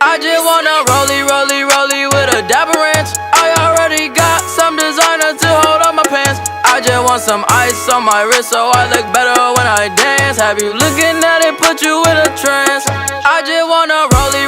I just wanna rollie with a dapper ranch. I already got some designer to hold on my pants. I just want some ice on my wrist so I look better when I dance. Have you looking at it, put you in a trance. I just wanna rollie